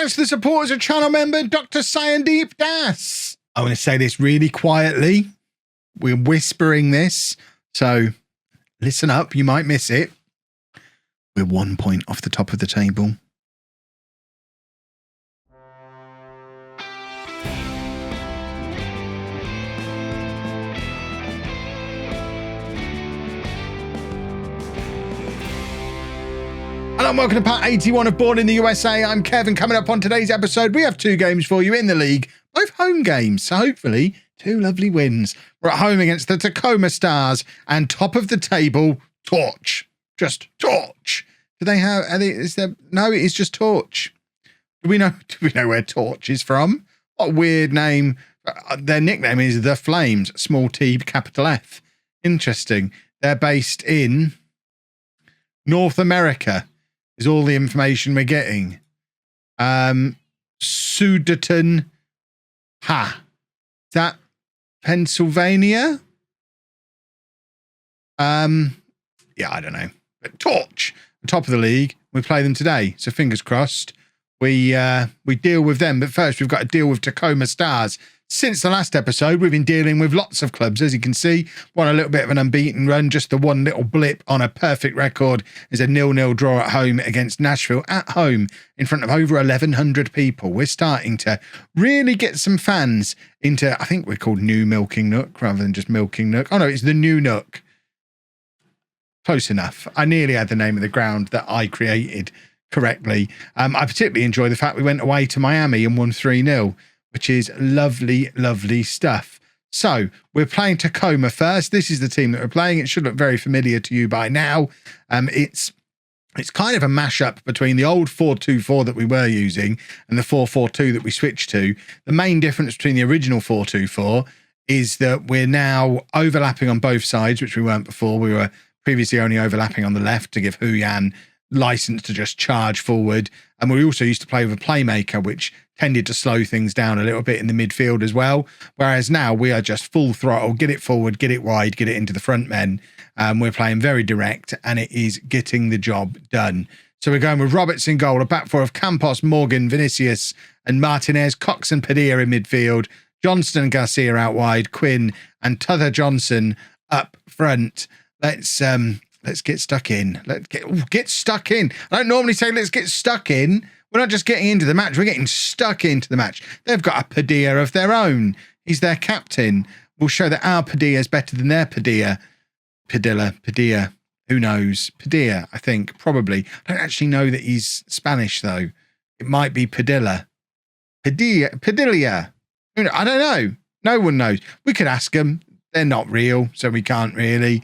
Thanks to the support as a channel member, Dr. Sayandeep Das. I want to say this really quietly. We're whispering this, so listen up. You might miss it. We're 1 point off the top of the table. Hello and welcome to part 81 of Bourne in the USA. I'm Kevin. Coming up on today's episode, we have 2 games for you in the league, both home games, so hopefully 2 lovely wins. We're at home against the Tacoma Stars and top of the table, Torch. Just Torch. Do they have, is there, no, it is just Torch. Do we know where Torch is from? What a weird name. Their nickname is The Flames, small t, capital F. Interesting. They're based in North America. Is all the information we're getting. Suderton, is that Pennsylvania? Yeah, I don't know. But Torch, the top of the league. We play them today, so fingers crossed. We deal with them, but first we've got to deal with Tacoma Stars. Since the last episode, we've been dealing with lots of clubs, as you can see. Won a little bit of an unbeaten run, just the one little blip on a perfect record is a 0-0 draw at home against Nashville, at home, in front of over 1,100 people. We're starting to really get some fans into, I think we're called New Milking Nook, rather than just Milking Nook. Oh no, it's the New Nook. Close enough. I nearly had the name of the ground that I created correctly. I particularly enjoy the fact we went away to Miami and won 3-0. Which is lovely, lovely stuff. So we're playing Tacoma first. This is the team that we're playing. It should look very familiar to you by now. It's kind of a mashup between the old 4-2-4 that we were using and the 4-4-2 that we switched to. The main difference between the original 4-2-4 is that we're now overlapping on both sides, which we weren't before. We were previously only overlapping on the left to give Huyan license to just charge forward. And we also used to play with a playmaker, which tended to slow things down a little bit in the midfield as well. Whereas now we are just full throttle, get it forward, get it wide, get it into the front men. We're playing very direct and it is getting the job done. So we're going with Roberts in goal, a back four of Campos, Morgan, Vinicius and Martinez, Cox and Padilla in midfield, Johnston and Garcia out wide, Quinn and Tuther Johnson up front. Let's get stuck in. Let's get stuck in. I don't normally say let's get stuck in. We're not just getting into the match. We're getting stuck into the match. They've got a Padilla of their own. He's their captain. We'll show that our Padilla is better than their Padilla. Padilla. Who knows? Padilla, I think, probably. I don't actually know that he's Spanish, though. It might be Padilla. Padilla. I don't know. No one knows. We could ask them. They're not real, so we can't really.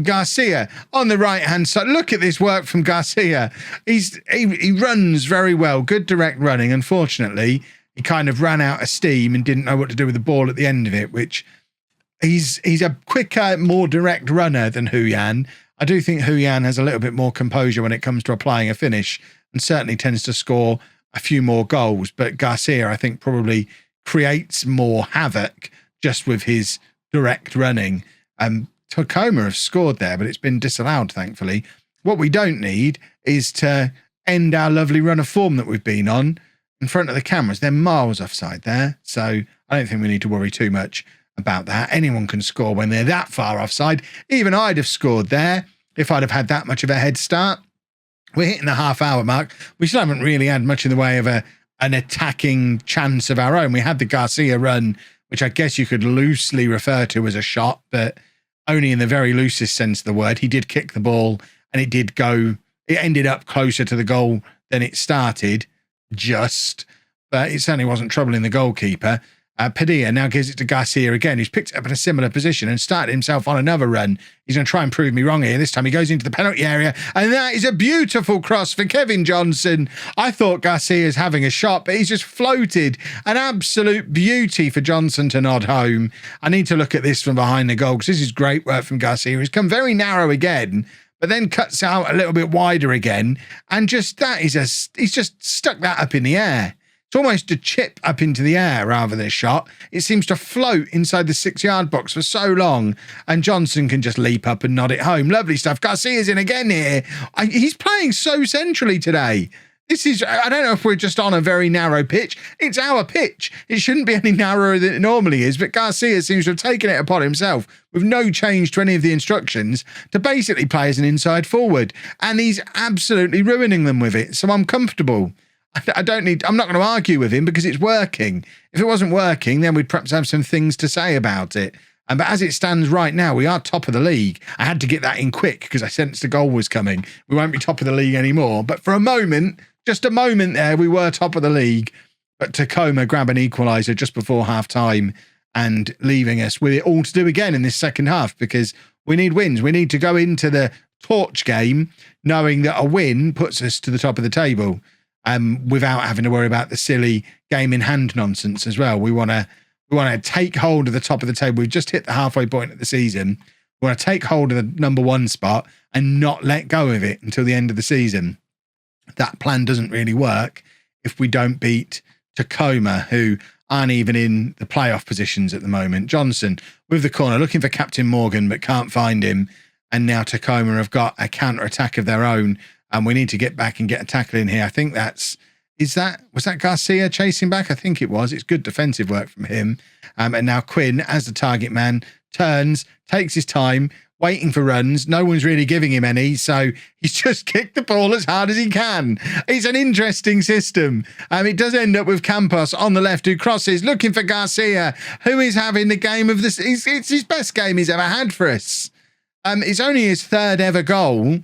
Garcia on the right-hand side. Look at this work from Garcia. He runs very well. Good direct running. Unfortunately, he kind of ran out of steam and didn't know what to do with the ball at the end of it, which he's a quicker, more direct runner than Huyan. I do think Huyan has a little bit more composure when it comes to applying a finish and certainly tends to score a few more goals. But Garcia, I think, probably creates more havoc just with his direct running. Tacoma have scored there, but it's been disallowed, thankfully. What we don't need is to end our lovely run of form that we've been on in front of the cameras. They're miles offside there, so I don't think we need to worry too much about that. Anyone can score when they're that far offside. Even I'd have scored there if I'd have had that much of a head start. We're hitting the half-hour mark. We still haven't really had much in the way of an attacking chance of our own. We had the Garcia run, which I guess you could loosely refer to as a shot, but only in the very loosest sense of the word. He did kick the ball and it ended up closer to the goal than it started, but it certainly wasn't troubling the goalkeeper. Padilla now gives it to Garcia again, who's picked it up in a similar position and started himself on another run. He's going to try and prove me wrong here. This time he goes into the penalty area, and that is a beautiful cross for Kevin Johnson. I thought Garcia's having a shot, but he's just floated. An absolute beauty for Johnson to nod home. I need to look at this from behind the goal, because this is great work from Garcia. He's come very narrow again, but then cuts out a little bit wider again, and he's just stuck that up in the air. It's almost a chip up into the air rather than a shot. It seems to float inside the 6-yard box for so long, and Johnson can just leap up and nod it home. Lovely stuff. Garcia's in again here. He's playing so centrally today. This is, I don't know if we're just on a very narrow pitch. It's our pitch. It shouldn't be any narrower than it normally is, but Garcia seems to have taken it upon himself with no change to any of the instructions to basically play as an inside forward. And he's absolutely ruining them with it. So I'm comfortable. I'm not going to argue with him because it's working. If it wasn't working, then we'd perhaps have some things to say about it. But as it stands right now, we are top of the league. I had to get that in quick because I sensed the goal was coming. We won't be top of the league anymore. But for a moment, just a moment there, we were top of the league. But Tacoma grab an equaliser just before half-time and leaving us with it all to do again in this second half because we need wins. We need to go into the Torch game knowing that a win puts us to the top of the table without having to worry about the silly game-in-hand nonsense as well. We want to take hold of the top of the table. We've just hit the halfway point of the season. We want to take hold of the number one spot and not let go of it until the end of the season. That plan doesn't really work if we don't beat Tacoma, who aren't even in the playoff positions at the moment. Johnson with the corner, looking for Captain Morgan, but can't find him. And now Tacoma have got a counter-attack of their own, and we need to get back and get a tackle in here. I think was that Garcia chasing back? I think it was. It's good defensive work from him. And now Quinn, as the target man, turns, takes his time, waiting for runs. No one's really giving him any, so he's just kicked the ball as hard as he can. It's an interesting system. It does end up with Campos on the left, who crosses, looking for Garcia, who is having the game of this. It's his best game he's ever had for us. It's only his third ever goal.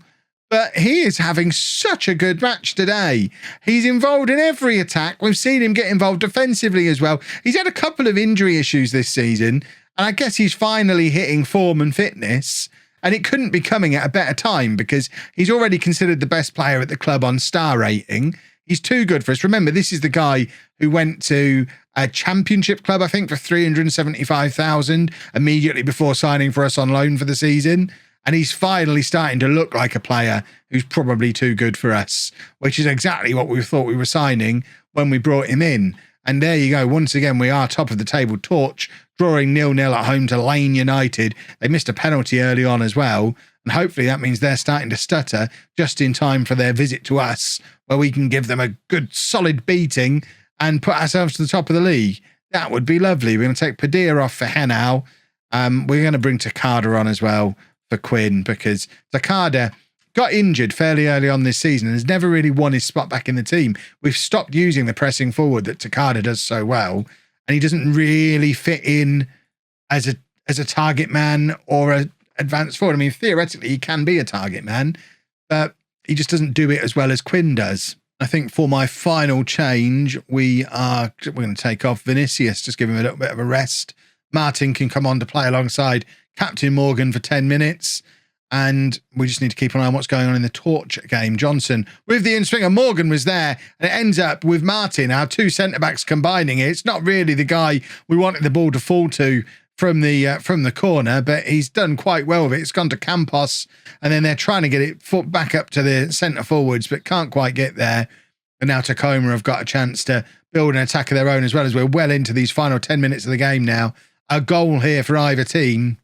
But he is having such a good match today. He's involved in every attack. We've seen him get involved defensively as well. He's had a couple of injury issues this season, and I guess he's finally hitting form and fitness, and it couldn't be coming at a better time because he's already considered the best player at the club on star rating. He's too good for us. Remember, this is the guy who went to a championship club, I think, for $375,000 immediately before signing for us on loan for the season. And he's finally starting to look like a player who's probably too good for us, which is exactly what we thought we were signing when we brought him in. And there you go. Once again, we are top of the table. Torch drawing 0-0 at home to Lane United. They missed a penalty early on as well. And hopefully that means they're starting to stutter just in time for their visit to us, where we can give them a good solid beating and put ourselves to the top of the league. That would be lovely. We're going to take Padilla off for Henao. We're going to bring Takada on as well for Quinn, because Takada got injured fairly early on this season and has never really won his spot back in the team. We've stopped using the pressing forward that Takada does so well, and he doesn't really fit in as a target man or an advanced forward. I mean, theoretically, he can be a target man, but he just doesn't do it as well as Quinn does. I think for my final change, we're going to take off Vinicius, just give him a little bit of a rest. Martin can come on to play alongside Captain Morgan for 10 minutes. And we just need to keep an eye on what's going on in the Torch game. Johnson with the in-swinger. Morgan was there. And it ends up with Martin, our two centre-backs, combining it. It's not really the guy we wanted the ball to fall to from the corner, but he's done quite well with it. It's gone to Campos, and then they're trying to get it back up to the centre forwards, but can't quite get there. And now Tacoma have got a chance to build an attack of their own, as well as we're well into these final 10 minutes of the game now. A goal here for either team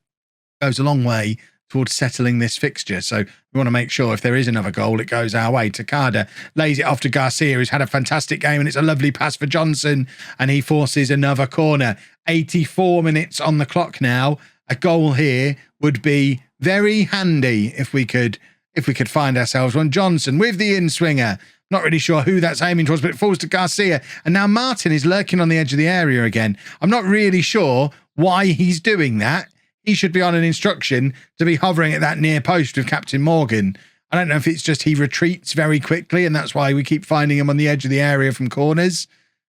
goes a long way towards settling this fixture. So we want to make sure if there is another goal, it goes our way. Takada lays it off to Garcia, who's had a fantastic game, and it's a lovely pass for Johnson, and he forces another corner. 84 minutes on the clock now. A goal here would be very handy if we could find ourselves one. Johnson with the in-swinger. Not really sure who that's aiming towards, but it falls to Garcia. And now Martin is lurking on the edge of the area again. I'm not really sure why he's doing that. He should be on an instruction to be hovering at that near post with Captain Morgan. I don't know if it's just he retreats very quickly and that's why we keep finding him on the edge of the area from corners.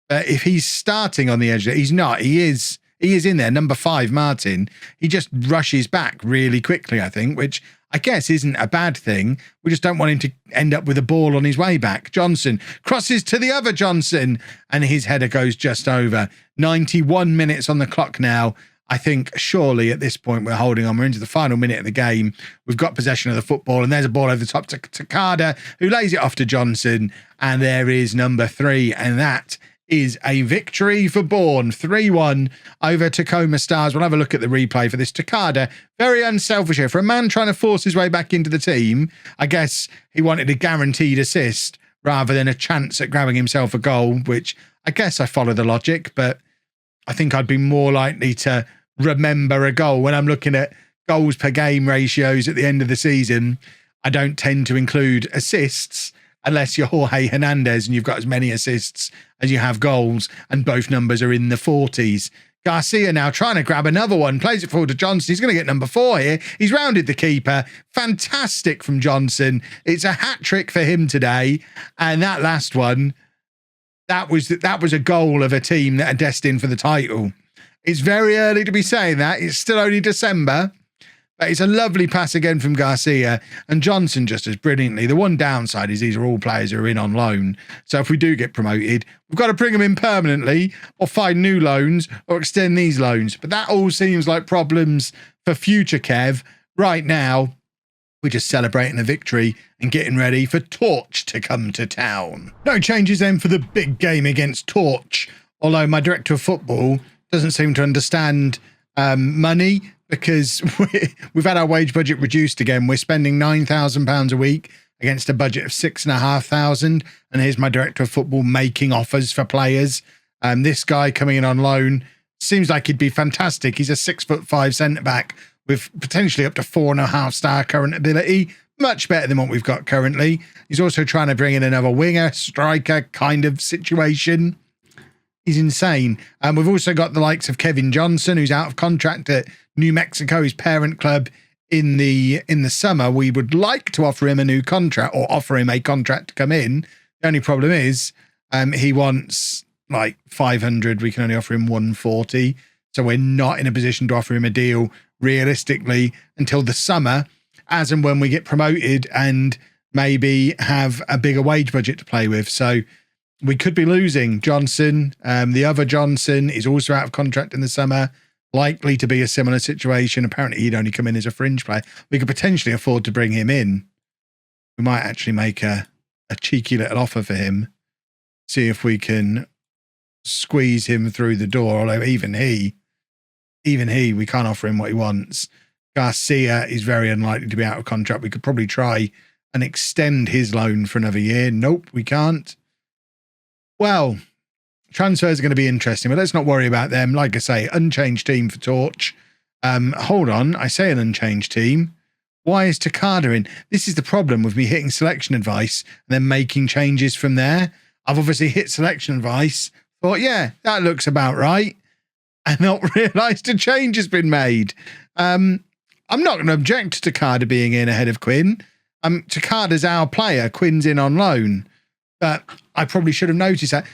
But if he's starting on the edge, he's not. He is in there, number 5, Martin. He just rushes back really quickly, I think, which I guess isn't a bad thing. We just don't want him to end up with a ball on his way back. Johnson crosses to the other Johnson, and his header goes just over. 91 minutes on the clock now. I think surely at this point we're holding on. We're into the final minute of the game. We've got possession of the football, and there's a ball over the top to Takada, who lays it off to Johnson, and there is number 3, and that is a victory for Bourne. 3-1 over Tacoma Stars. We'll have a look at the replay for this. Takada, very unselfish here. For a man trying to force his way back into the team, I guess he wanted a guaranteed assist, rather than a chance at grabbing himself a goal, which I guess I follow the logic, but I think I'd be more likely to remember a goal when I'm looking at goals per game ratios at the end of the season. I don't tend to include assists unless you're Jorge Hernandez and you've got as many assists as you have goals, and both numbers are in the 40s. Garcia now trying to grab another one, plays it forward to Johnson. He's going to get number 4 here. He's rounded the keeper. Fantastic from Johnson. It's a hat trick for him today. And that last one, that was a goal of a team that are destined for the title. It's very early to be saying that. It's still only December. But it's a lovely pass again from Garcia, and Johnson just as brilliantly. The one downside is these are all players who are in on loan. So if we do get promoted, we've got to bring them in permanently or find new loans or extend these loans. But that all seems like problems for future Kev. Right now, we're just celebrating a victory and getting ready for Torch to come to town. No changes then for the big game against Torch, although my director of football doesn't seem to understand money, because we've had our wage budget reduced again. We're spending £9,000 a week against a budget of £6,500. And here's my director of football making offers for players. This guy coming in on loan seems like he'd be fantastic. He's a 6'5" centre-back with potentially up to 4.5-star current ability. Much better than what we've got currently. He's also trying to bring in another winger, striker kind of situation. He's insane. We've also got the likes of Kevin Johnson, who's out of contract at New Mexico, his parent club, in the summer. We would like to offer him a new contract, or offer him a contract to come in. The only problem is he wants like 500. We can only offer him 140. So we're not in a position to offer him a deal realistically until the summer, as and when we get promoted and maybe have a bigger wage budget to play with. So we could be losing Johnson. The other Johnson is also out of contract in the summer, likely to be a similar situation. Apparently he'd only come in as a fringe player. We could potentially afford to bring him in. We might actually make a cheeky little offer for him, see if we can squeeze him through the door. Although even he, we can't offer him what he wants. Garcia is very unlikely to be out of contract. We could probably try and extend his loan for another year. Nope, we can't. Well, transfers are going to be interesting, but let's not worry about them. Like I say, unchanged team for Torch. Hold on, I say an unchanged team. Why is Takada in? This is the problem with me hitting selection advice and then making changes from there. I've obviously hit selection advice, thought, yeah, that looks about right, and not realised a change has been made. I'm not going to object to Takada being in ahead of Quinn. Takada's our player. Quinn's in on loan. But I probably should have noticed that.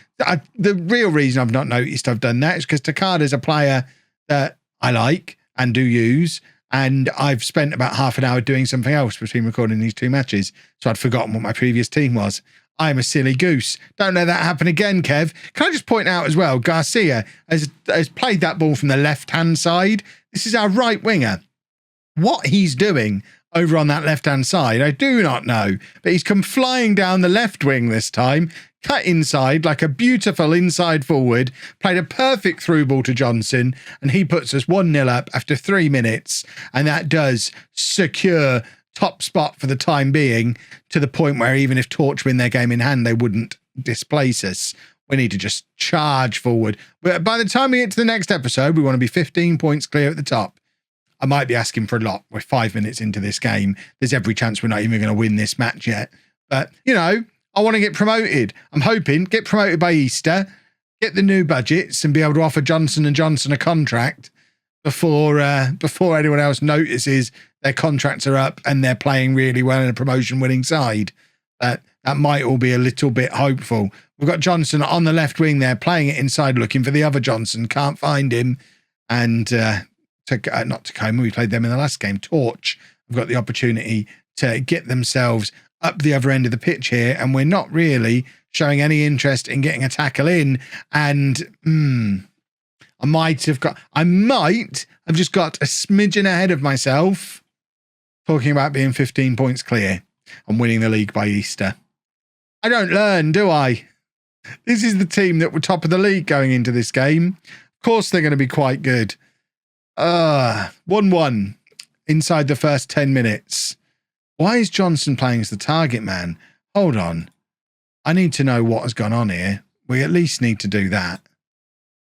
The real reason I've not noticed I've done that is because Takada's a player that I like and do use, and I've spent about half an hour doing something else between recording these two matches, so I'd forgotten what my previous team was. I'm a silly goose. Don't let that happen again, Kev. Can I just point out as well, Garcia has played that ball from the left-hand side. This is our right winger. What he's doing over on that left-hand side, I do not know. But he's come flying down the left wing this time, cut inside like a beautiful inside forward, played a perfect through ball to Johnson, and he puts us 1-0 up after 3 minutes. And that does secure top spot for the time being, to the point where even if Torch win their game in hand, they wouldn't displace us. We need to just charge forward. But by the time we get to the next episode, we want to be 15 points clear at the top. I might be asking for a lot. We're 5 minutes into this game. There's every chance we're not even going to win this match yet. But, you know, I want to get promoted. I'm hoping get promoted by Easter, get the new budgets and be able to offer Johnson & Johnson a contract before anyone else notices their contracts are up and they're playing really well in a promotion-winning side. That might all be a little bit hopeful. We've got Johnson on the left wing there, playing it inside, looking for the other Johnson. Can't find him. And not Tacoma, we played them in the last game. Torch have got the opportunity to get themselves up the other end of the pitch here, and we're not really showing any interest in getting a tackle in. And I might have just got a smidgen ahead of myself, talking about being 15 points clear and winning the league by Easter. I don't learn, do I? This is the team that were top of the league going into this game. Of course they're going to be quite good. 1-1 inside the first 10 minutes. Why is Johnson playing as the target man? Hold on. I need to know what has gone on here. We at least need to do that.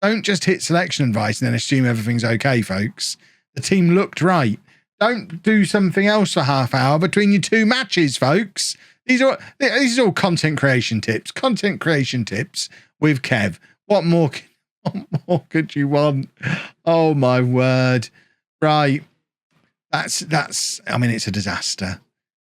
Don't just hit selection advice and then assume everything's okay, folks. The team looked right. Don't do something else for half hour between your two matches, folks. These are all content creation tips. Content creation tips with Kev. What more could you want? Oh my word. Right. That's I mean, it's a disaster.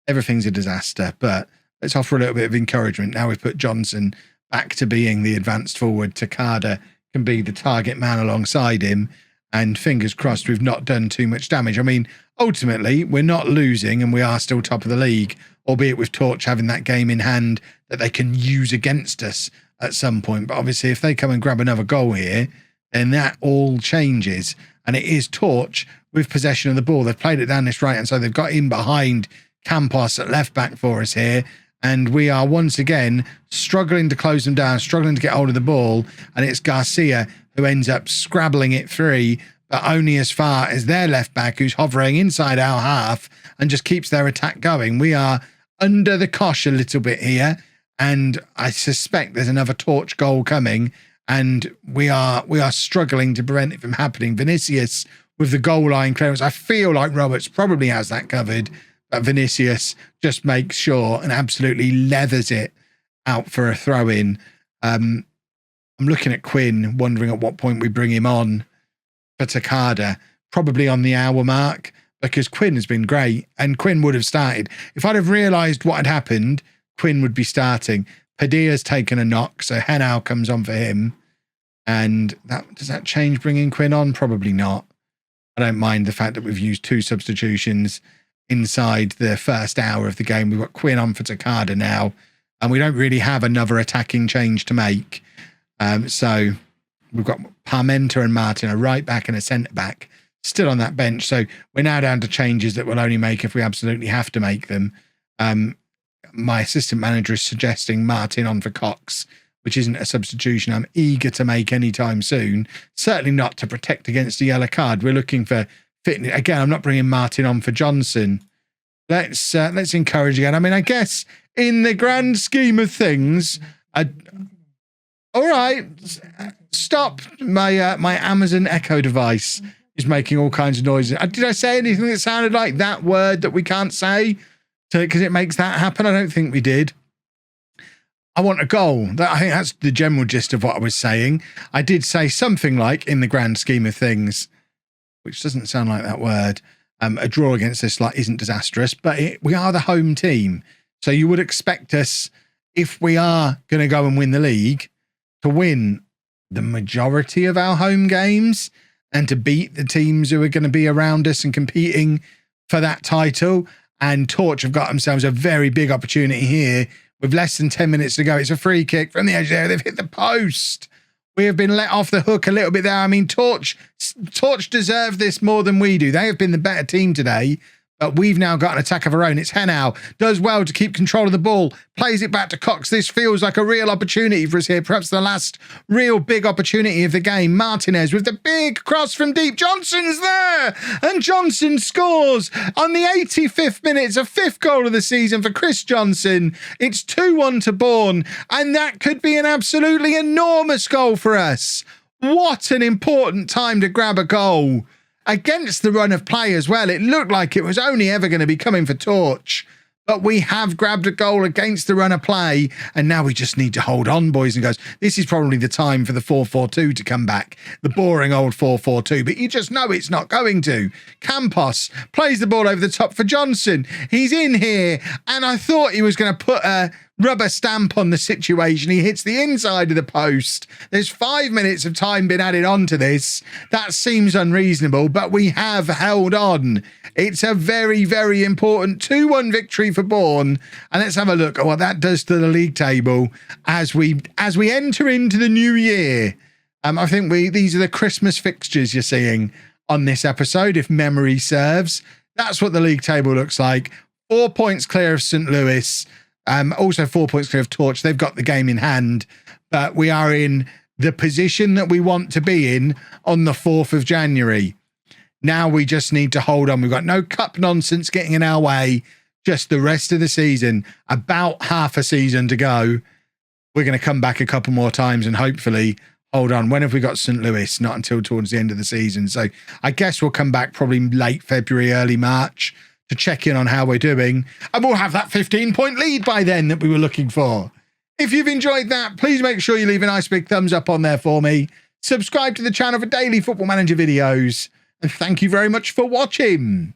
Everything's a disaster, but let's offer a little bit of encouragement. Now we've put Johnson back to being the advanced forward. Takada can be the target man alongside him, and fingers crossed we've not done too much damage. I mean, ultimately, we're not losing and we are still top of the league, albeit with Torch having that game in hand that they can use against us at some point. But obviously, if they come and grab another goal here, then that all changes. And it is Torch with possession of the ball. They've played it down this right, and so they've got in behind Campos at left back for us here. And we are once again struggling to close them down, struggling to get hold of the ball. And it's Garcia who ends up scrabbling it free, but only as far as their left back, who's hovering inside our half and just keeps their attack going. We are under the cosh a little bit here, and I suspect there's another Torch goal coming, and we are struggling to prevent it from happening. Vinicius with the goal line clearance. I feel like Roberts probably has that covered, but Vinicius just makes sure and absolutely leathers it out for a throw-in. I'm looking at Quinn, wondering at what point we bring him on for Takada, probably on the hour mark, because Quinn has been great, and Quinn would have started. If I'd have realised what had happened, Quinn would be starting. Padilla's taken a knock, so Henao comes on for him. And does that change bringing Quinn on? Probably not. I don't mind the fact that we've used two substitutions inside the first hour of the game. We've got Quinn on for Takada now, and we don't really have another attacking change to make. So we've got Parmenter and Martin, a right back and a centre back, still on that bench. So we're now down to changes that we'll only make if we absolutely have to make them. My assistant manager is suggesting Martin on for Cox, which isn't a substitution I'm eager to make anytime soon. Certainly not to protect against a yellow card. We're looking for fitness. Again, I'm not bringing Martin on for Johnson. Let's encourage again. I mean, I guess in the grand scheme of things, all right, stop. My Amazon Echo device is making all kinds of noises. Did I say anything that sounded like that word that we can't say? Because it makes that happen? I don't think we did. I want a goal. I think that's the general gist of what I was saying. I did say something like, in the grand scheme of things, which doesn't sound like that word. A draw against this isn't disastrous, but we are the home team. So you would expect us, if we are going to go and win the league, to win the majority of our home games and to beat the teams who are going to be around us and competing for that title. And Torch have got themselves a very big opportunity here with less than 10 minutes to go. It's a free kick from the edge there. They've hit the post. We have been let off the hook a little bit there. I mean, Torch deserve this more than we do. They have been the better team today, but we've now got an attack of our own. It's Henao. Does well to keep control of the ball. Plays it back to Cox. This feels like a real opportunity for us here. Perhaps the last real big opportunity of the game. Martinez with the big cross from deep. Johnson's there. And Johnson scores on the 85th minute. It's a fifth goal of the season for Chris Johnson. It's 2-1 to Bourne. And that could be an absolutely enormous goal for us. What an important time to grab a goal. Against the run of play as well. It looked like it was only ever going to be coming for Torch, but we have grabbed a goal against the run of play, and now we just need to hold on, boys and girls. This is probably the time for the 4-4-2 to come back, the boring old 4-4-2, but you just know it's not going to. Campos plays the ball over the top for Johnson. He's in here, and I thought he was going to put a rubber stamp on the situation. He hits the inside of the post. There's 5 minutes of time been added on to this. That seems unreasonable, but we have held on. It's a very, very important 2-1 victory for Bourne. And let's have a look at what that does to the league table as we enter into the new year. I think these are the Christmas fixtures you're seeing on this episode, if memory serves. That's what the league table looks like. 4 points clear of St. Louis. Also 4 points clear of Torch. They've got the game in hand, but we are in the position that we want to be in on the 4th of January. Now we just need to hold on. We've got no cup nonsense getting in our way. Just the rest of the season, about half a season to go. we're going to come back a couple more times and hopefully hold on. When have we got St. Louis? Not until towards the end of the season. So I guess we'll come back probably late February, early March to check in on how we're doing. And we'll have that 15-point lead by then that we were looking for. If you've enjoyed that, please make sure you leave a nice big thumbs up on there for me. Subscribe to the channel for daily Football Manager videos. And thank you very much for watching.